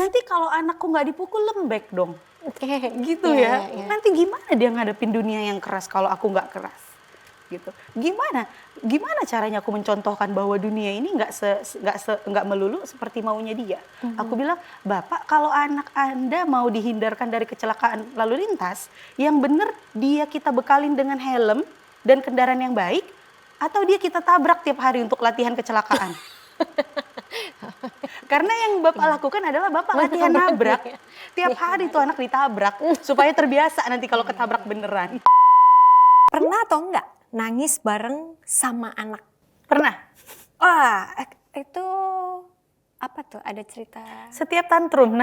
nanti kalau anakku nggak dipukul lembek dong. Oke. Gitu ya. Nanti gimana dia ngadepin dunia yang keras kalau aku nggak keras? Gitu. Gimana caranya aku mencontohkan bahwa dunia ini nggak melulu seperti maunya dia. Aku bilang, Bapak kalau anak Anda mau dihindarkan dari kecelakaan lalu lintas, yang benar dia kita bekalin dengan helm dan kendaraan yang baik, atau dia kita tabrak tiap hari untuk latihan kecelakaan. Karena yang Bapak lakukan adalah Bapak latihan nabrak. Tiap hari tuh anak ditabrak supaya terbiasa nanti kalau ketabrak beneran. Pernah atau enggak nangis bareng sama anak? Pernah. Wah, itu apa tuh? Ada cerita? Setiap tantrum,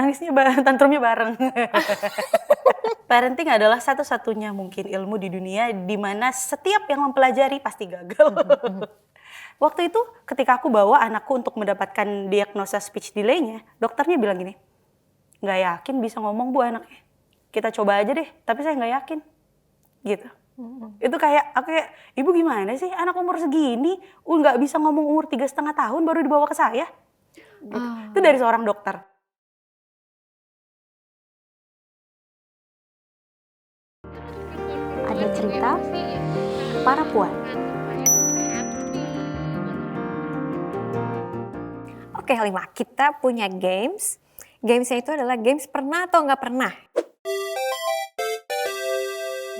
tantrumnya bareng. Parenting adalah satu-satunya mungkin ilmu di dunia di mana setiap yang mempelajari pasti gagal. Waktu itu ketika aku bawa anakku untuk mendapatkan diagnosa speech delay-nya, dokternya bilang gini, nggak yakin bisa ngomong Bu anaknya. Kita coba aja deh, tapi saya nggak yakin. Gitu. Itu aku kayak, Ibu gimana sih anak umur segini, nggak bisa ngomong umur 3,5 tahun baru dibawa ke saya? Gitu. Itu dari seorang dokter. Ada cerita para puan. Oke Halimah, kita punya games. Gamesnya itu adalah games pernah atau nggak pernah.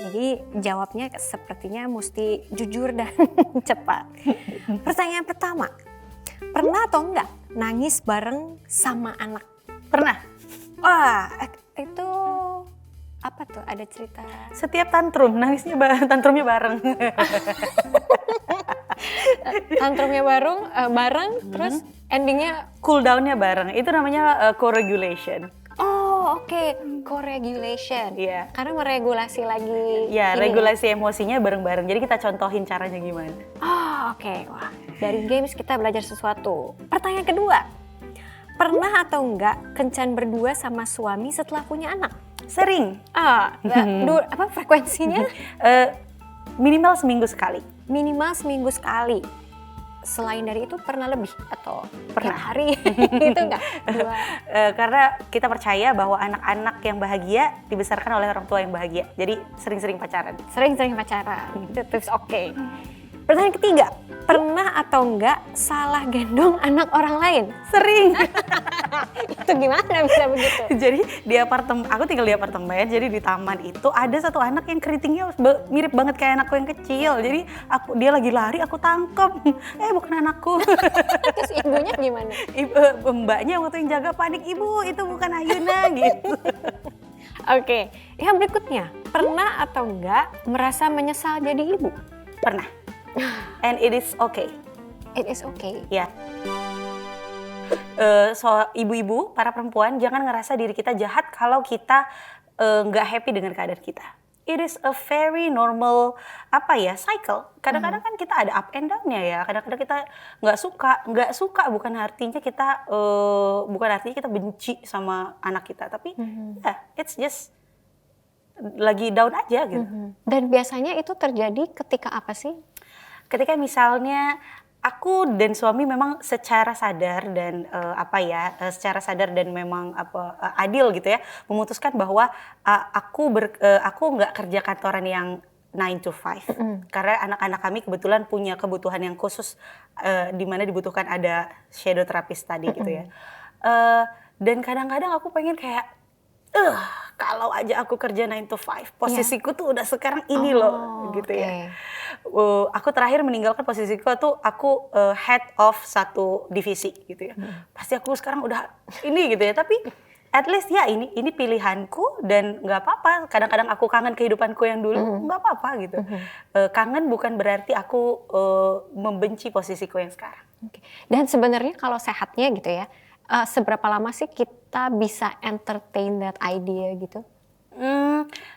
Jadi jawabnya sepertinya mesti jujur dan cepat. Pertanyaan pertama, pernah atau enggak nangis bareng sama anak? Pernah. Wah, itu apa tuh? Ada cerita? Setiap tantrumnya bareng. Tantrumnya bareng, terus endingnya Cool down-nya bareng. Itu namanya co-regulation. oh oke. Co-regulation. Iya. Karena meregulasi lagi. Ya, regulasi emosinya bareng-bareng. Jadi kita contohin caranya gimana. Oh oke. Wah, dari games kita belajar sesuatu. Pertanyaan kedua. Pernah atau enggak kencan berdua sama suami setelah punya anak? Sering. Frekuensinya? Minimal seminggu sekali. Minimal seminggu sekali. Selain dari itu pernah lebih atau Pernah. tiap hari? Itu enggak? Karena kita percaya bahwa anak-anak yang bahagia dibesarkan oleh orang tua yang bahagia. Jadi sering-sering pacaran. Sering-sering pacaran. Itu tips oke. Pertanyaan ketiga, pernah atau enggak salah gendong anak orang lain? Sering. Itu gimana bisa begitu? Jadi aku tinggal di apartemen, jadi di taman itu ada satu anak yang keritingnya mirip banget kayak anakku yang kecil. Jadi dia lagi lari, aku tangkep. Bukan anakku. Terus ibunya gimana? Mbaknya waktu yang jaga panik, Ibu itu bukan Ayuna gitu. Oke, yang berikutnya, pernah atau enggak merasa menyesal jadi ibu? Pernah. And it is okay. It is okay. Ya. Ibu-ibu, para perempuan, jangan ngerasa diri kita jahat kalau kita nggak happy dengan keadaan kita. It is a very normal cycle. Kadang-kadang kan kita ada up and down-nya ya. Kadang-kadang kita nggak suka bukan artinya kita benci sama anak kita, tapi it's just lagi down aja gitu. Dan biasanya itu terjadi ketika apa sih? Ketika misalnya aku dan suami memang secara sadar dan memang adil gitu ya, memutuskan bahwa aku nggak kerja kantoran yang 9 to 5 karena anak-anak kami kebetulan punya kebutuhan yang khusus di mana dibutuhkan ada shadow therapist tadi gitu ya. Dan kadang-kadang aku pengen kayak kalau aja aku kerja 9 to 5, posisiku tuh udah sekarang ini loh gitu ya. Aku terakhir meninggalkan posisiku tuh aku head of satu divisi gitu ya. Pasti aku sekarang udah ini gitu ya, tapi at least ya ini pilihanku dan nggak apa-apa. Kadang-kadang aku kangen kehidupanku yang dulu, nggak apa-apa gitu. Kangen bukan berarti aku membenci posisiku yang sekarang. Dan sebenarnya kalau sehatnya gitu ya, seberapa lama sih kita bisa entertain that idea gitu?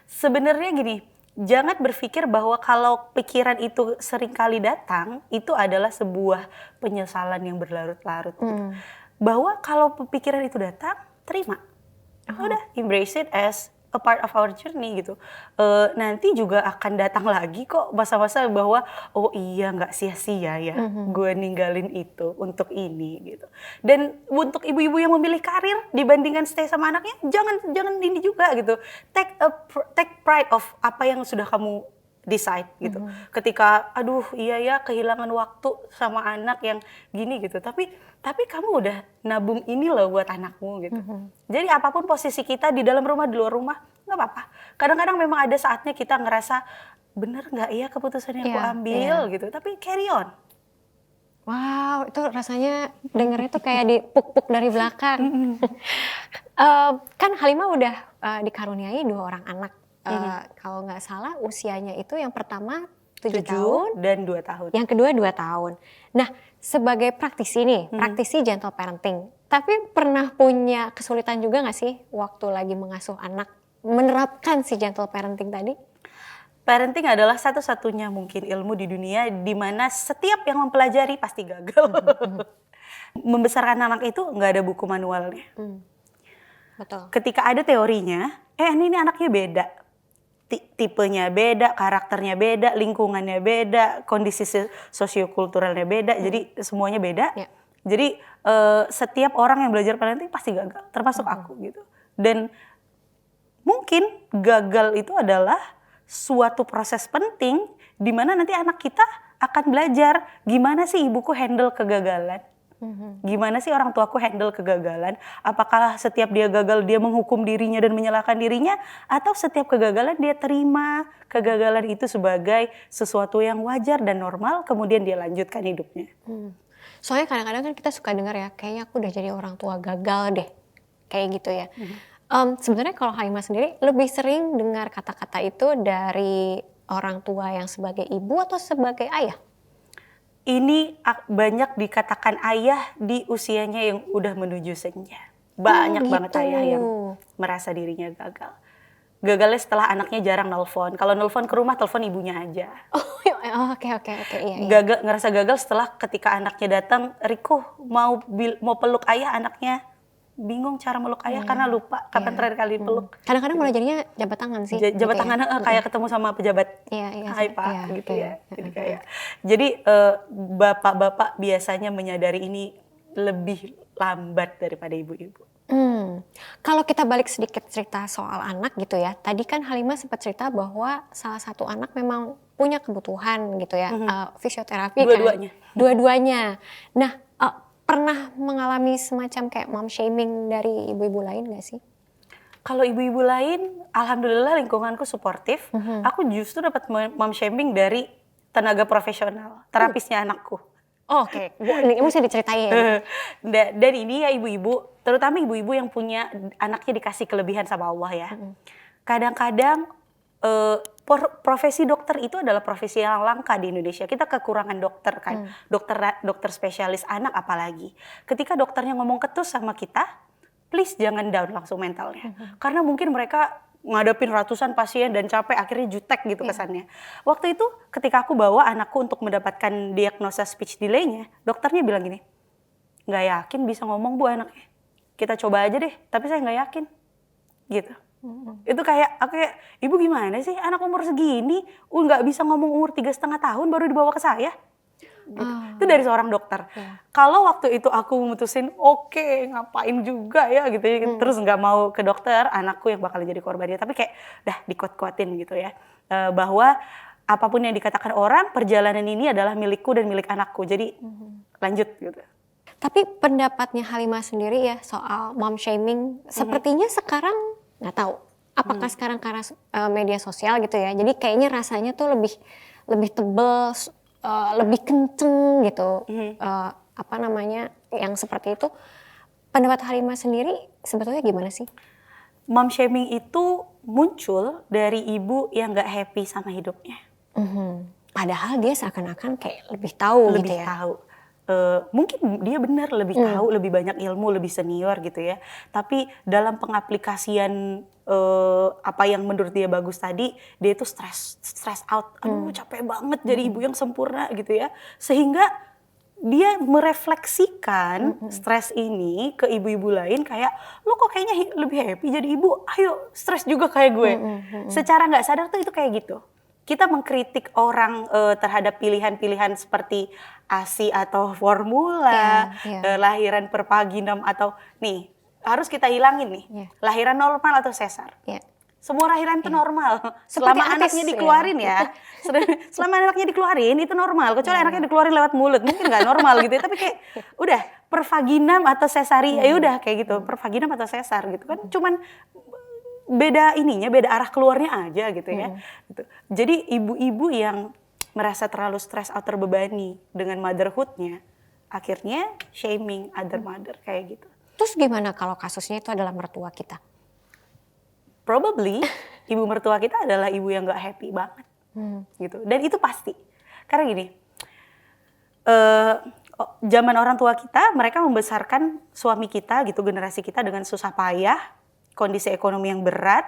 Sebenarnya gini, jangan berpikir bahwa kalau pikiran itu sering kali datang, itu adalah sebuah penyesalan yang berlarut-larut. Bahwa kalau pikiran itu datang, terima. Udah, embrace it as a part of our journey gitu. Nanti juga akan datang lagi kok masa-masa bahwa oh iya nggak sia-sia ya gue ninggalin itu untuk ini gitu. Dan untuk ibu-ibu yang memilih karir dibandingkan stay sama anaknya, jangan ini juga gitu. Take pride of apa yang sudah kamu decide gitu. Ketika aduh iya ya kehilangan waktu sama anak yang gini gitu. Tapi kamu udah nabung ini loh buat anakmu gitu. Jadi apapun posisi kita di dalam rumah, di luar rumah, nggak apa-apa. Kadang-kadang memang ada saatnya kita ngerasa bener nggak ya keputusan yang aku ambil gitu. Tapi carry on. Wow, itu rasanya dengernya tuh kayak dipuk-puk dari belakang. Kan Halimah udah dikaruniai 2 orang anak. Kalau nggak salah usianya itu yang pertama 7 tahun dan 2 tahun. Yang kedua 2 tahun. Nah, sebagai praktisi nih, praktisi gentle parenting. Tapi pernah punya kesulitan juga nggak sih waktu lagi mengasuh anak menerapkan si gentle parenting tadi? Parenting adalah satu-satunya mungkin ilmu di dunia di mana setiap yang mempelajari pasti gagal. Membesarkan anak itu nggak ada buku manualnya. Betul. Ketika ada teorinya, ini anaknya beda. Tipenya beda, karakternya beda, lingkungannya beda, kondisi sosiokulturalnya beda, jadi semuanya beda. Jadi setiap orang yang belajar parenting pasti gagal, termasuk aku gitu. Dan mungkin gagal itu adalah suatu proses penting di mana nanti anak kita akan belajar gimana sih ibuku handle kegagalan. Gimana sih orang tuaku handle kegagalan? Apakah setiap dia gagal dia menghukum dirinya dan menyalahkan dirinya? Atau setiap kegagalan dia terima kegagalan itu sebagai sesuatu yang wajar dan normal, kemudian dia lanjutkan hidupnya. Soalnya kadang-kadang kan kita suka dengar ya, kayaknya aku udah jadi orang tua gagal deh. Kayak gitu ya. Sebenarnya kalau Halimah sendiri lebih sering dengar kata-kata itu dari orang tua yang sebagai ibu atau sebagai ayah? Ini banyak dikatakan ayah di usianya yang udah menuju senja. Banyak banget ayah yang merasa dirinya gagal. Gagalnya setelah anaknya jarang nelfon. Kalau nelfon ke rumah, telepon ibunya aja. Oke. Iya. Ngerasa gagal setelah ketika anaknya datang, Riko mau peluk ayah, anaknya bingung cara meluk ayah karena lupa kapan terakhir kali peluk. Kadang-kadang malah jadinya jabat tangan sih. Jabat tangan kayak ketemu sama pejabat. Hai Pak gitu ya. Jadi bapak-bapak biasanya menyadari ini lebih lambat daripada ibu-ibu. Kalau kita balik sedikit cerita soal anak gitu ya. Tadi kan Halimah sempat cerita bahwa salah satu anak memang punya kebutuhan gitu ya. Fisioterapi Dua-duanya. kan. Dua-duanya. Nah, pernah mengalami semacam kayak mom shaming dari ibu-ibu lain gak sih? Kalau ibu-ibu lain, alhamdulillah lingkunganku suportif. Aku justru dapat mom shaming dari tenaga profesional, terapisnya anakku. Oke. Ini mesti diceritain. Dan ini ya ibu-ibu, terutama ibu-ibu yang punya anaknya dikasih kelebihan sama Allah ya. Kadang-kadang profesi dokter itu adalah profesi yang langka di Indonesia. Kita kekurangan dokter kan, dokter spesialis anak apalagi. Ketika dokternya ngomong ketus sama kita, please jangan down langsung mentalnya. Karena mungkin mereka ngadepin ratusan pasien dan capek, akhirnya jutek gitu kesannya. Waktu itu ketika aku bawa anakku untuk mendapatkan diagnosa speech delay-nya, dokternya bilang gini, nggak yakin bisa ngomong bu anaknya. Kita coba aja deh, tapi saya nggak yakin. Gitu. Itu aku kayak, ibu gimana sih anak umur segini nggak bisa ngomong umur 3,5 tahun baru dibawa ke saya gitu. Itu dari seorang dokter. Kalau waktu itu aku memutusin oke, ngapain juga ya gitu ya, terus nggak mau ke dokter, anakku yang bakal jadi korbannya. Tapi kayak dah dikuat-kuatin gitu ya, bahwa apapun yang dikatakan orang, perjalanan ini adalah milikku dan milik anakku, jadi lanjut gitu. Tapi pendapatnya Halimah sendiri ya soal mom shaming, sepertinya sekarang nggak tahu apakah sekarang karena media sosial gitu ya, jadi kayaknya rasanya tuh lebih tebel, lebih kenceng gitu, apa namanya yang seperti itu. Pendapat Halimah sendiri sebetulnya gimana sih? Mom shaming itu muncul dari ibu yang nggak happy sama hidupnya. Padahal dia seakan-akan kayak lebih tahu lebih gitu ya. tahu. Mungkin dia benar lebih tahu, lebih banyak ilmu, lebih senior gitu ya. Tapi dalam pengaplikasian apa yang menurut dia bagus tadi, dia itu stress out. Aduh capek banget jadi ibu yang sempurna gitu ya. Sehingga dia merefleksikan stres ini ke ibu-ibu lain kayak, lo kok kayaknya lebih happy jadi ibu, ayo stres juga kayak gue. Secara nggak sadar tuh itu kayak gitu. Kita mengkritik orang terhadap pilihan-pilihan seperti ASI atau formula, lahiran per paginam atau nih harus kita hilangin nih, lahiran normal atau sesar. Semua lahiran itu normal, selama anaknya dikeluarin ya. Selama anaknya dikeluarin itu normal, kecuali anaknya dikeluarin lewat mulut, mungkin nggak normal gitu ya. Tapi kayak udah per vaginam atau cesaria, ya udah kayak gitu, per vaginam atau sesar gitu kan, cuman beda ininya, beda arah keluarnya aja gitu ya. Gitu. Jadi ibu-ibu yang merasa terlalu stres atau terbebani dengan motherhoodnya, akhirnya shaming other mother kayak gitu. Terus gimana kalau kasusnya itu adalah mertua kita? Probably ibu mertua kita adalah ibu yang gak happy banget, gitu. Dan itu pasti, karena gini, zaman orang tua kita, mereka membesarkan suami kita, gitu, generasi kita dengan susah payah, kondisi ekonomi yang berat.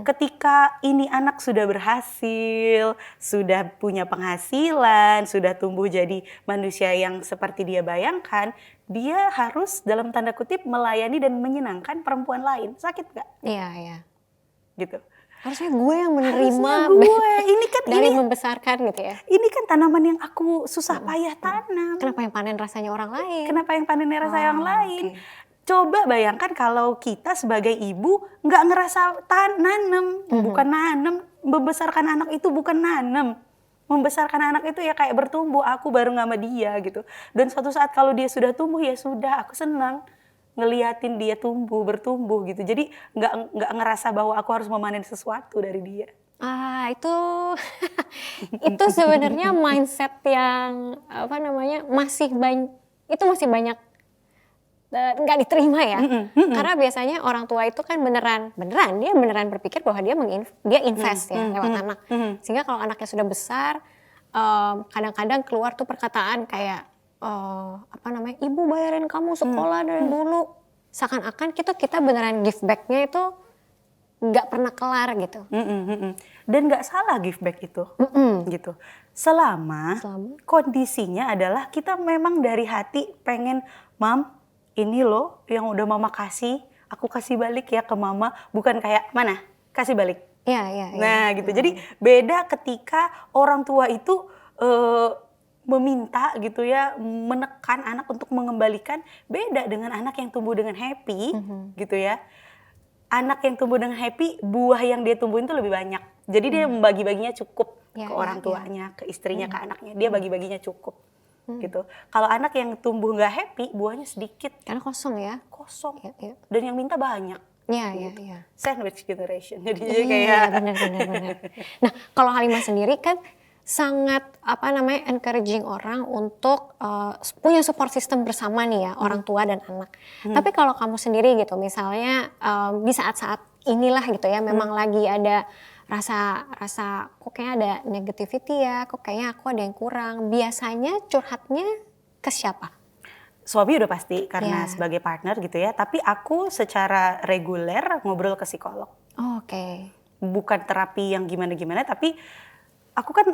Ketika ini anak sudah berhasil, sudah punya penghasilan, sudah tumbuh jadi manusia yang seperti dia bayangkan, dia harus dalam tanda kutip melayani dan menyenangkan perempuan lain. Sakit gak? Iya. Gitu. Harusnya gue yang menerima ini kan dari membesarkan gitu ya. Ini kan tanaman yang aku susah payah tanam. Kenapa yang panen rasanya orang lain? Kenapa yang panennya rasa yang lain? Coba bayangkan kalau kita sebagai ibu nggak ngerasa nanem, bukan nanem, membesarkan anak itu bukan nanem. Membesarkan anak itu ya kayak bertumbuh, aku bareng sama dia gitu. Dan suatu saat kalau dia sudah tumbuh ya sudah, aku senang ngeliatin dia bertumbuh gitu. Jadi nggak ngerasa bahwa aku harus memanen sesuatu dari dia. Itu itu sebenarnya mindset yang masih banyak nggak diterima ya. Karena biasanya orang tua itu kan beneran berpikir bahwa dia invest ya lewat anak. Sehingga kalau anaknya sudah besar, kadang-kadang keluar tuh perkataan kayak ibu bayarin kamu sekolah dari dulu. Seakan-akan kita beneran give back-nya itu nggak pernah kelar gitu. Dan nggak salah give back itu, gitu. Selama kondisinya adalah kita memang dari hati pengen, Mam, ini loh yang udah mama kasih, aku kasih balik ya ke mama, bukan kayak mana kasih balik. Iya. Nah gitu. Jadi beda ketika orang tua itu meminta gitu ya, menekan anak untuk mengembalikan, beda dengan anak yang tumbuh dengan happy gitu ya. Anak yang tumbuh dengan happy, buah yang dia tumbuhin tuh lebih banyak. Jadi dia membagi-baginya cukup ke orang tuanya, ke istrinya, ke anaknya. Dia bagi-baginya cukup gitu. Kalau anak yang tumbuh nggak happy, buahnya sedikit. Karena kosong ya. Kosong. Dan yang minta banyak. Iya. Sandwich generation. Jadi kayak benar. Nah, kalau Halimah sendiri kan sangat encouraging orang untuk punya support system bersama nih ya, orang tua dan anak. Tapi kalau kamu sendiri gitu, misalnya di saat-saat inilah gitu ya, memang lagi ada rasa kok kayaknya ada negativity ya, kok kayaknya aku ada yang kurang. Biasanya curhatnya ke siapa? Suami udah pasti karena sebagai partner gitu ya, tapi aku secara reguler ngobrol ke psikolog. Oke. Bukan terapi yang gimana-gimana, tapi aku kan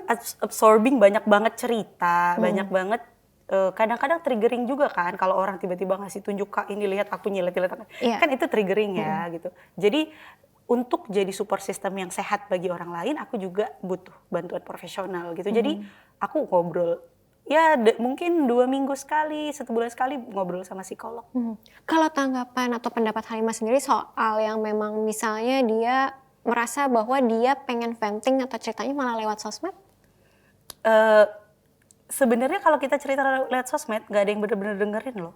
absorbing banyak banget cerita, banyak banget kadang-kadang triggering juga kan kalau orang tiba-tiba ngasih tunjuk, Kak ini lihat aku nyilet kan itu triggering ya gitu. Jadi untuk jadi support system yang sehat bagi orang lain, aku juga butuh bantuan profesional gitu. Jadi aku ngobrol ya mungkin 2 minggu sekali, 1 bulan sekali ngobrol sama psikolog. Kalau tanggapan atau pendapat Halimah sendiri soal yang memang misalnya dia merasa bahwa dia pengen venting atau ceritanya malah lewat sosmed? Sebenarnya kalau kita cerita lewat sosmed, gak ada yang benar-benar dengerin loh.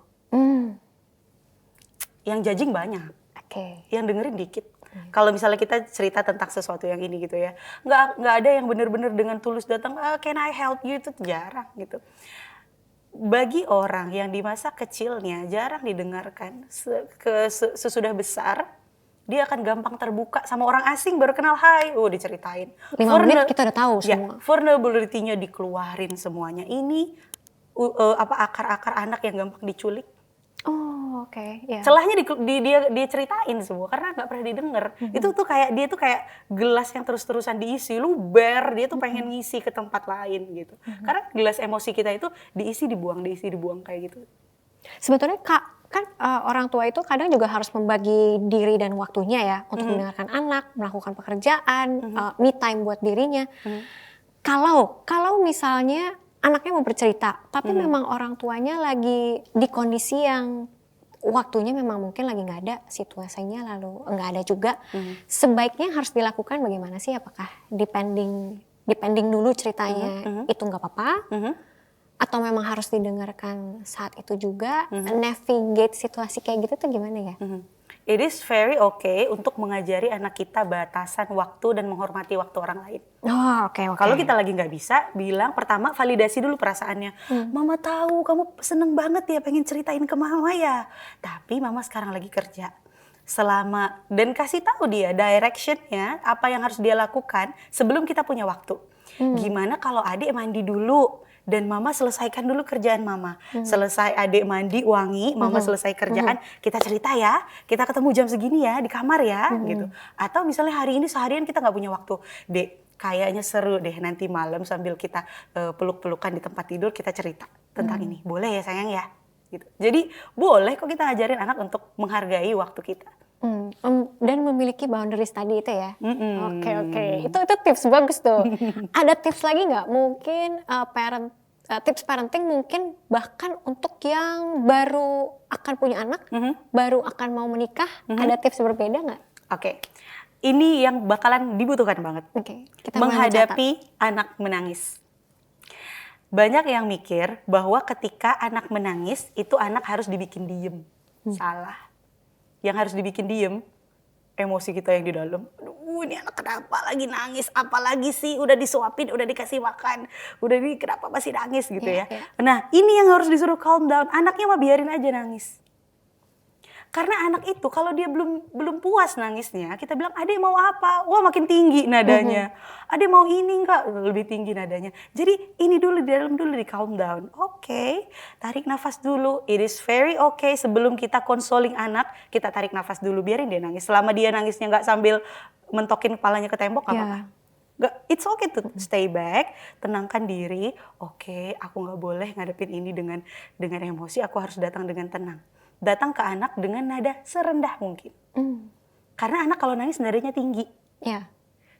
Yang judging banyak, yang dengerin dikit. Kalau misalnya kita cerita tentang sesuatu yang ini gitu ya, nggak ada yang benar-benar dengan tulus datang, can I help you, itu jarang gitu. Bagi orang yang di masa kecilnya jarang didengarkan, sesudah besar dia akan gampang terbuka sama orang asing baru kenal, hai, diceritain. 5 menit kita udah tahu semua. Vulnerability-nya dikeluarin semuanya. Ini akar-akar anak yang gampang diculik. Oke, ya. Celahnya dia ceritain semua karena nggak pernah didengar. Itu tuh kayak dia tuh kayak gelas yang terus-terusan diisi, luber, dia tuh pengen ngisi ke tempat lain gitu. Karena gelas emosi kita itu diisi dibuang kayak gitu. Sebetulnya kan orang tua itu kadang juga harus membagi diri dan waktunya ya untuk mendengarkan anak, melakukan pekerjaan, me time buat dirinya. Kalau misalnya anaknya mau bercerita, tapi memang orang tuanya lagi di kondisi yang waktunya memang mungkin lagi nggak ada, situasinya lalu nggak ada juga. Sebaiknya harus dilakukan bagaimana sih? Apakah depending dulu ceritanya itu nggak apa-apa? Atau memang harus didengarkan saat itu juga? Navigate situasi kayak gitu tuh gimana ya? It is very okay untuk mengajari anak kita batasan waktu dan menghormati waktu orang lain. Oh, oke. Kalau kita lagi nggak bisa, bilang pertama validasi dulu perasaannya. Mama tahu kamu seneng banget ya pengen ceritain ke mama ya. Tapi mama sekarang lagi kerja. Dan kasih tahu dia directionnya, apa yang harus dia lakukan sebelum kita punya waktu. Gimana kalau adik mandi dulu dan mama selesaikan dulu kerjaan mama. Selesai adik mandi wangi, mama selesai kerjaan, kita cerita ya, kita ketemu jam segini ya di kamar ya gitu. Atau misalnya hari ini seharian kita nggak punya waktu, Dek, kayaknya seru deh nanti malam sambil kita peluk-pelukan di tempat tidur kita cerita tentang ini. Boleh ya sayang ya? Gitu. Jadi boleh kok kita ngajarin anak untuk menghargai waktu kita. Dan memiliki boundaries tadi itu ya. Oke. Itu tips bagus tuh. Ada tips lagi nggak? Mungkin tips parenting mungkin bahkan untuk yang baru akan punya anak, baru akan mau menikah, ada tips berbeda nggak? Oke. Ini yang bakalan dibutuhkan banget. Kita menghadapi anak menangis. Banyak yang mikir bahwa ketika anak menangis itu anak harus dibikin diem. Salah. Yang harus dibikin diem, emosi kita yang di dalam. Aduh, ini anak kenapa lagi nangis? Apalagi sih udah disuapin, udah dikasih makan, kenapa masih nangis gitu ya. Nah, ini yang harus disuruh calm down. Anaknya mah biarin aja nangis. Karena anak itu kalau dia belum puas nangisnya, kita bilang, "Adek mau apa?" Wah, makin tinggi nadanya. "Adek mau ini enggak?" Lebih tinggi nadanya. Jadi ini dulu di dalam dulu, di calm down. Oke, tarik nafas dulu. It is very okay sebelum kita consoling anak, kita tarik nafas dulu, biarin dia nangis. Selama dia nangisnya nggak sambil mentokin kepalanya ke tembok, nggak apa-apa. It's okay to stay back, tenangkan diri. Oke, aku nggak boleh ngadepin ini dengan emosi, aku harus datang dengan tenang. Datang ke anak dengan nada serendah mungkin. Karena anak kalau nangis nadanya tinggi.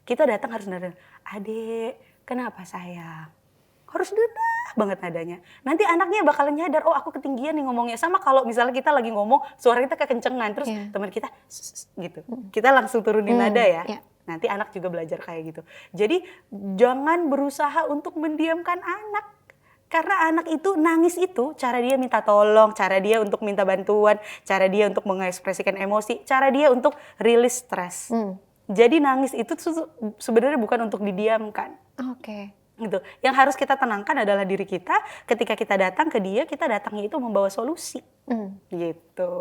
Kita datang harus nada, "Adek, kenapa sayang?" Harus rendah banget nadanya. Nanti anaknya bakalan nyadar, oh aku ketinggian nih ngomongnya. Sama kalau misalnya kita lagi ngomong, suara kita kekencengan. Terus teman kita, gitu. Kita langsung turunin nada ya. Nanti anak juga belajar kayak gitu. Jadi jangan berusaha untuk mendiamkan anak. Karena anak itu nangis itu, cara dia minta tolong, cara dia untuk minta bantuan, cara dia untuk mengekspresikan emosi, cara dia untuk rilis stres. Jadi nangis itu sebenarnya bukan untuk didiamkan. Gitu. Yang harus kita tenangkan adalah diri kita. Ketika kita datang ke dia, kita datangnya itu membawa solusi. Gitu.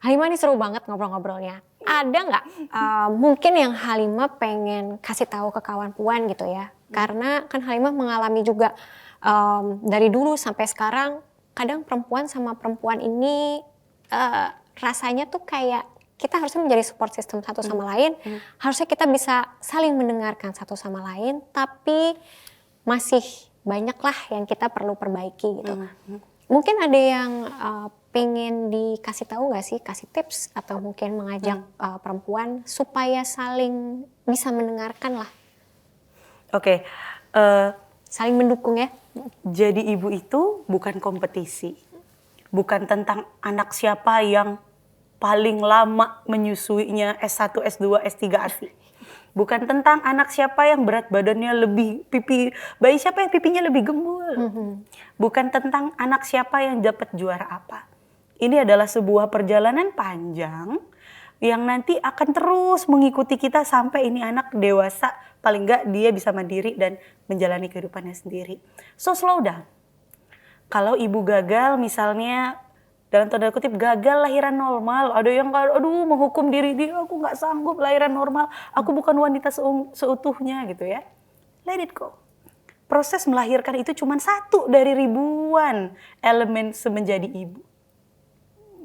Halimah ini seru banget ngobrol-ngobrolnya. Ada nggak mungkin yang Halimah pengen kasih tahu ke kawan Puan gitu ya? Karena kan Halimah mengalami juga dari dulu sampai sekarang, kadang perempuan sama perempuan ini rasanya tuh kayak kita harusnya menjadi support system satu sama lain. Harusnya kita bisa saling mendengarkan satu sama lain, tapi masih banyak lah yang kita perlu perbaiki gitu. Mungkin ada yang pengen dikasih tahu nggak sih, kasih tips atau mungkin mengajak perempuan supaya saling bisa mendengarkan lah. Saling mendukung ya. Jadi ibu itu bukan kompetisi. Bukan tentang anak siapa yang paling lama menyusuinya S1, S2, S3, ASI. Bukan tentang anak siapa yang berat badannya lebih bayi siapa yang pipinya lebih gembul. Bukan tentang anak siapa yang dapat juara apa. Ini adalah sebuah perjalanan panjang yang nanti akan terus mengikuti kita sampai ini anak dewasa, paling enggak dia bisa mandiri dan menjalani kehidupannya sendiri. So slow down. Kalau ibu gagal misalnya, dalam tanda kutip gagal lahiran normal, ada yang menghukum diri dia, aku nggak sanggup lahiran normal, aku bukan wanita seutuhnya gitu ya. Let it go. Proses melahirkan itu cuma satu dari ribuan elemen semenjadi ibu.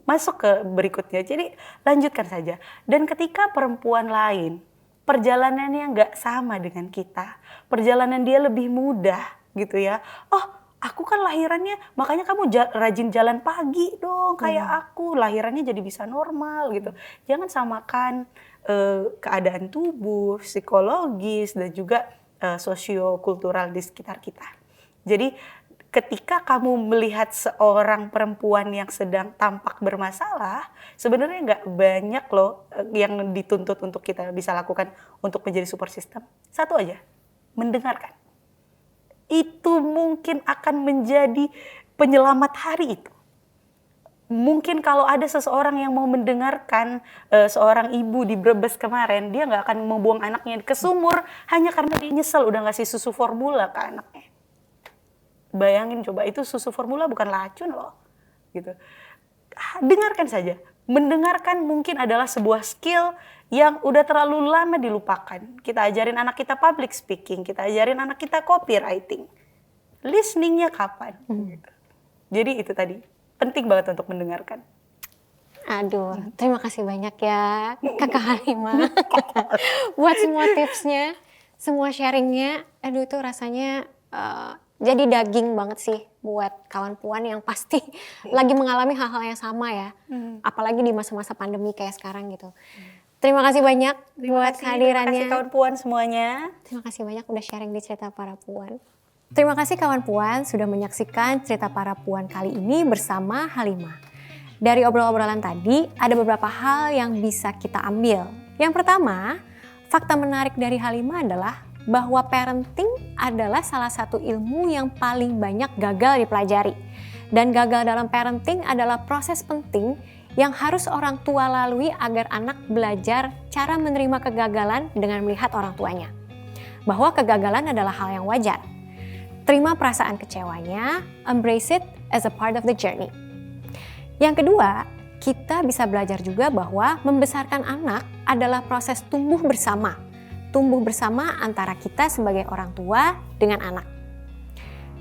masuk ke berikutnya. Jadi lanjutkan saja. Dan ketika perempuan lain perjalanannya nggak sama dengan kita, perjalanan dia lebih mudah gitu ya. Oh, aku kan lahirannya, makanya kamu rajin jalan pagi dong kayak aku, lahirannya jadi bisa normal gitu. Jangan samakan keadaan tubuh, psikologis dan juga sosiokultural di sekitar kita. Jadi ketika kamu melihat seorang perempuan yang sedang tampak bermasalah, sebenarnya nggak banyak loh yang dituntut untuk kita bisa lakukan untuk menjadi support system. Satu aja, mendengarkan. Itu mungkin akan menjadi penyelamat hari itu. Mungkin kalau ada seseorang yang mau mendengarkan seorang ibu di Brebes kemarin, dia nggak akan membuang anaknya ke sumur hanya karena dia nyesel udah ngasih susu formula ke anaknya. Bayangin coba, itu susu formula bukan racun loh, gitu. Dengarkan saja. Mendengarkan mungkin adalah sebuah skill yang udah terlalu lama dilupakan. Kita ajarin anak kita public speaking, kita ajarin anak kita copywriting. Listeningnya kapan? Gitu. Jadi itu tadi, penting banget untuk mendengarkan. Aduh, terima kasih banyak ya Kakak Halimah buat semua tipsnya, semua sharingnya. Aduh, itu rasanya jadi daging banget sih buat kawan puan yang pasti lagi mengalami hal-hal yang sama ya. Apalagi di masa-masa pandemi kayak sekarang gitu. Terima kasih banyak buat kehadirannya. Terima kasih kawan puan semuanya. Terima kasih banyak udah sharing di Cerita Para Puan. Terima kasih kawan puan sudah menyaksikan Cerita Para Puan kali ini bersama Halimah. Dari obrolan-obrolan tadi ada beberapa hal yang bisa kita ambil. Yang pertama, fakta menarik dari Halimah adalah bahwa parenting adalah salah satu ilmu yang paling banyak gagal dipelajari. Dan gagal dalam parenting adalah proses penting yang harus orang tua lalui agar anak belajar cara menerima kegagalan dengan melihat orang tuanya. Bahwa kegagalan adalah hal yang wajar. Terima perasaan kecewanya, embrace it as a part of the journey. Yang kedua, kita bisa belajar juga bahwa membesarkan anak adalah proses tumbuh bersama. Tumbuh bersama antara kita sebagai orang tua dengan anak.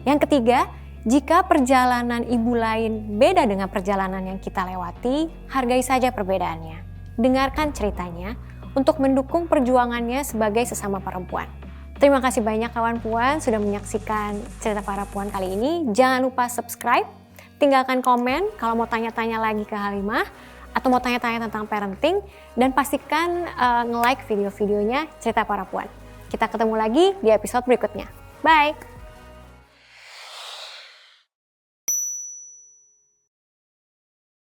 Yang ketiga, jika perjalanan ibu lain beda dengan perjalanan yang kita lewati, hargai saja perbedaannya. Dengarkan ceritanya untuk mendukung perjuangannya sebagai sesama perempuan. Terima kasih banyak kawan puan sudah menyaksikan Cerita Para Puan kali ini. Jangan lupa subscribe, tinggalkan komen kalau mau tanya-tanya lagi ke Halimah, atau mau tanya-tanya tentang parenting, dan pastikan nge-like video-videonya Cerita Para Puan. Kita ketemu lagi di episode berikutnya. Bye!